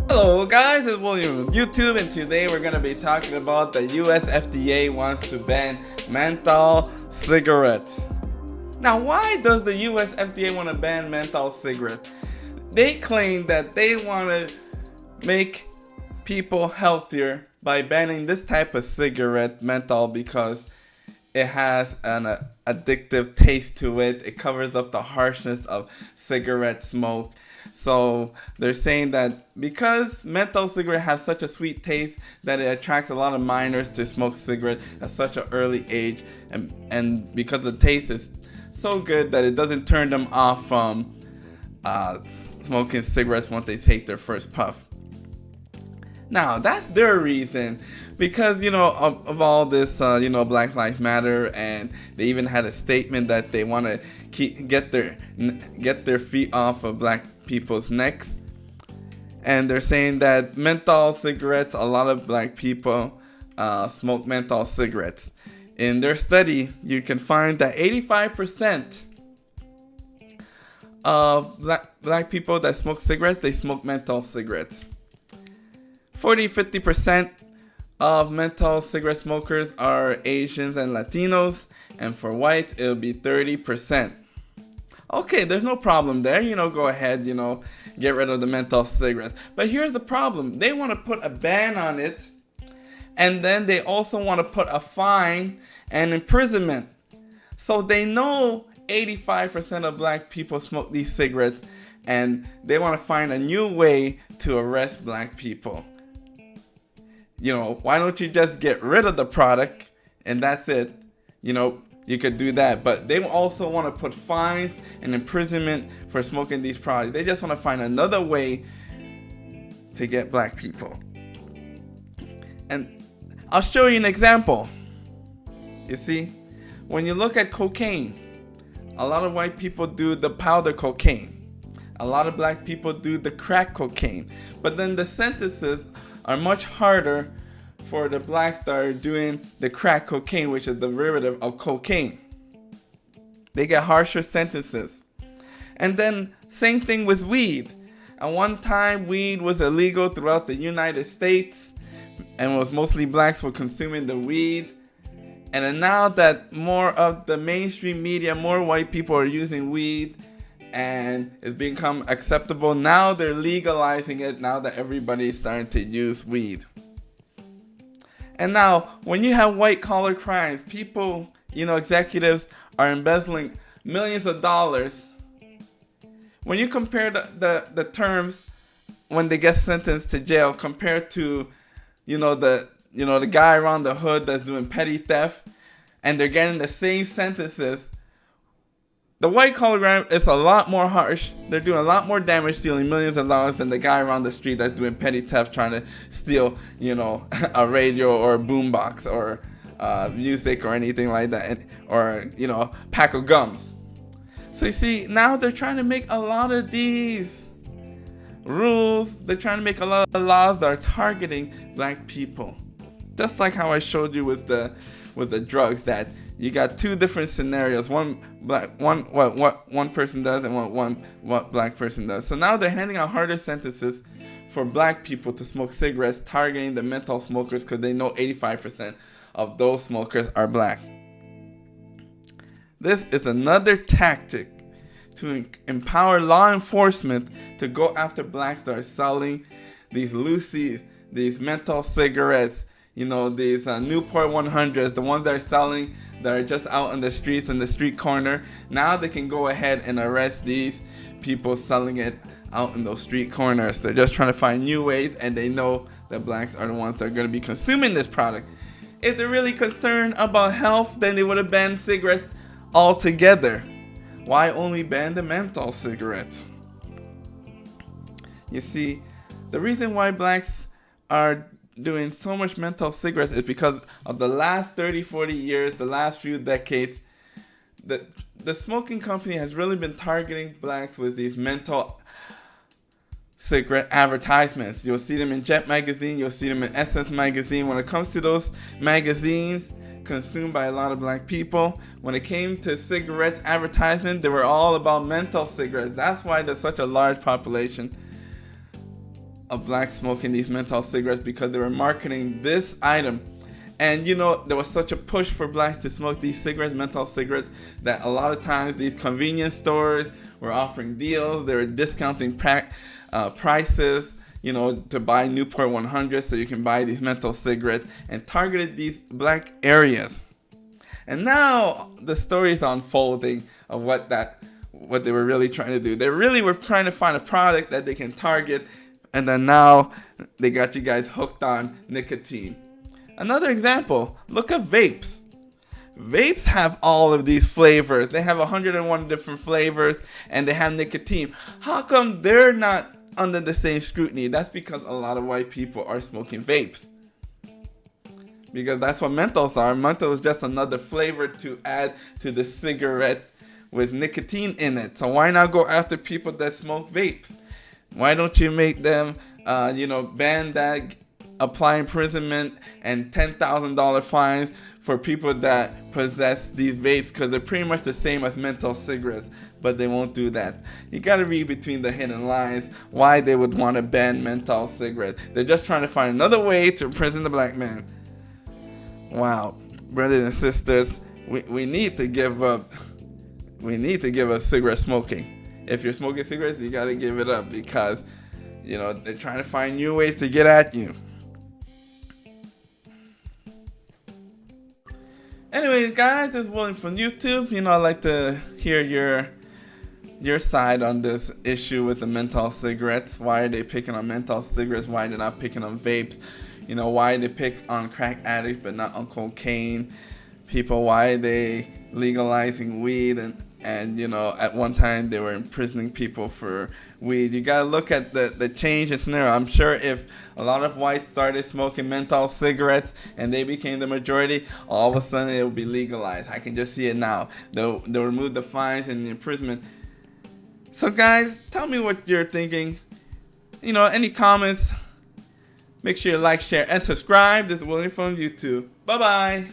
Hello guys, it's William with YouTube, and today we're going to be talking about the USFDA wants to ban menthol cigarettes. Now, why does the USFDA want to ban menthol cigarettes? They claim that they want to make people healthier by banning this type of cigarette, menthol, because it has an addictive taste to it. It covers up the harshness of cigarette smoke. So they're saying that because menthol cigarette has such a sweet taste that it attracts a lot of minors to smoke cigarette at such an early age, and because the taste is so good that it doesn't turn them off from smoking cigarettes once they take their first puff. Now, that's their reason, because, of all this, Black Lives Matter, and they even had a statement that they want to get their feet off of black people's necks. And they're saying that menthol cigarettes, a lot of black people smoke menthol cigarettes. In their study, you can find that 85% of black people that smoke cigarettes, they smoke menthol cigarettes. 40-50% of menthol cigarette smokers are Asians and Latinos, and for whites it'll be 30%. Okay, there's no problem there. Go ahead, get rid of the menthol cigarettes. But here's the problem. They want to put a ban on it, and then they also want to put a fine and imprisonment. So they know 85% of black people smoke these cigarettes, and they want to find a new way to arrest black people. Why don't you just get rid of the product and that's it? You could do that. But they also want to put fines and imprisonment for smoking these products. They just want to find another way to get black people. And I'll show you an example. You see, when you look at cocaine, a lot of white people do the powder cocaine. A lot of black people do the crack cocaine. But then the sentences are much harder for the blacks that are doing the crack cocaine, which is the derivative of cocaine. They get harsher sentences. And then same thing with weed. At one time, weed was illegal throughout the United States, and it was mostly blacks were consuming the weed. And then now that more of the mainstream media, more white people are using weed, and it's become acceptable. Now they're legalizing it, now that everybody is starting to use weed. And now, when you have white collar crimes, people, executives are embezzling millions of dollars. When you compare the terms when they get sentenced to jail compared to, the guy around the hood that's doing petty theft, and they're getting the same sentences, the white collar crime is a lot more harsh. They're doing a lot more damage, stealing millions of dollars, than the guy around the street that's doing petty theft, trying to steal, a radio or a boombox or music or anything like that, or a pack of gums. So you see, now they're trying to make a lot of these rules. They're trying to make a lot of laws that are targeting black people. Just like how I showed you with the drugs, that you got two different scenarios. One what one person does, and what black person does. So now they're handing out harder sentences for black people to smoke cigarettes, targeting the menthol smokers, because they know 85% of those smokers are black. This is another tactic to empower law enforcement to go after blacks that are selling these loosies, these menthol cigarettes, these Newport 100s, the ones that are selling, that are just out on the streets, in the street corner. Now they can go ahead and arrest these people selling it out in those street corners. They're just trying to find new ways, and they know that blacks are the ones that are going to be consuming this product. If they're really concerned about health, then they would have banned cigarettes altogether. Why only ban the menthol cigarettes? You see, the reason why blacks are doing so much menthol cigarettes is because of the last 30-40 years, the last few decades. The smoking company has really been targeting blacks with these menthol cigarette advertisements. You'll see them in Jet magazine, you'll see them in Essence magazine. When it comes to those magazines consumed by a lot of black people, when it came to cigarettes advertisement, they were all about menthol cigarettes. That's why there's such a large population of blacks smoking these menthol cigarettes because they were marketing this item. And you know, there was such a push for blacks to smoke these cigarettes, menthol cigarettes, that a lot of times these convenience stores were offering deals. They were discounting prices, you know, to buy Newport 100 so you can buy these menthol cigarettes, and targeted these black areas. And now the story is unfolding of what they were really trying to do. They really were trying to find a product that they can target, and then now they got you guys hooked on nicotine. Another example, look at vapes. Vapes have all of these flavors. They have 101 different flavors, and they have nicotine. How come they're not under the same scrutiny? That's because a lot of white people are smoking vapes. Because that's what menthols are. Menthol is just another flavor to add to the cigarette with nicotine in it. So why not go after people that smoke vapes? Why don't you make them, ban that, apply imprisonment and $10,000 fines for people that possess these vapes, because they're pretty much the same as menthol cigarettes, but they won't do that. You gotta read between the hidden lines why they would want to ban menthol cigarettes. They're just trying to find another way to imprison the black man. Wow, brothers and sisters, we need to give up. We need to give up cigarette smoking. If you're smoking cigarettes, you gotta give it up, because they're trying to find new ways to get at you. Anyways, guys, this is William from YouTube. I'd like to hear your side on this issue with the menthol cigarettes. Why are they picking on menthol cigarettes? Why are they not picking on vapes? Why they pick on crack addicts but not on cocaine people? Why are they legalizing weed and at one time they were imprisoning people for weed? You gotta look at the change in scenario. I'm sure if a lot of whites started smoking menthol cigarettes and they became the majority, all of a sudden it will be legalized. I can just see it now. They'll remove the fines and the imprisonment. So guys, tell me what you're thinking. Any comments? Make sure you like, share, and subscribe. This is William from YouTube. Bye-bye.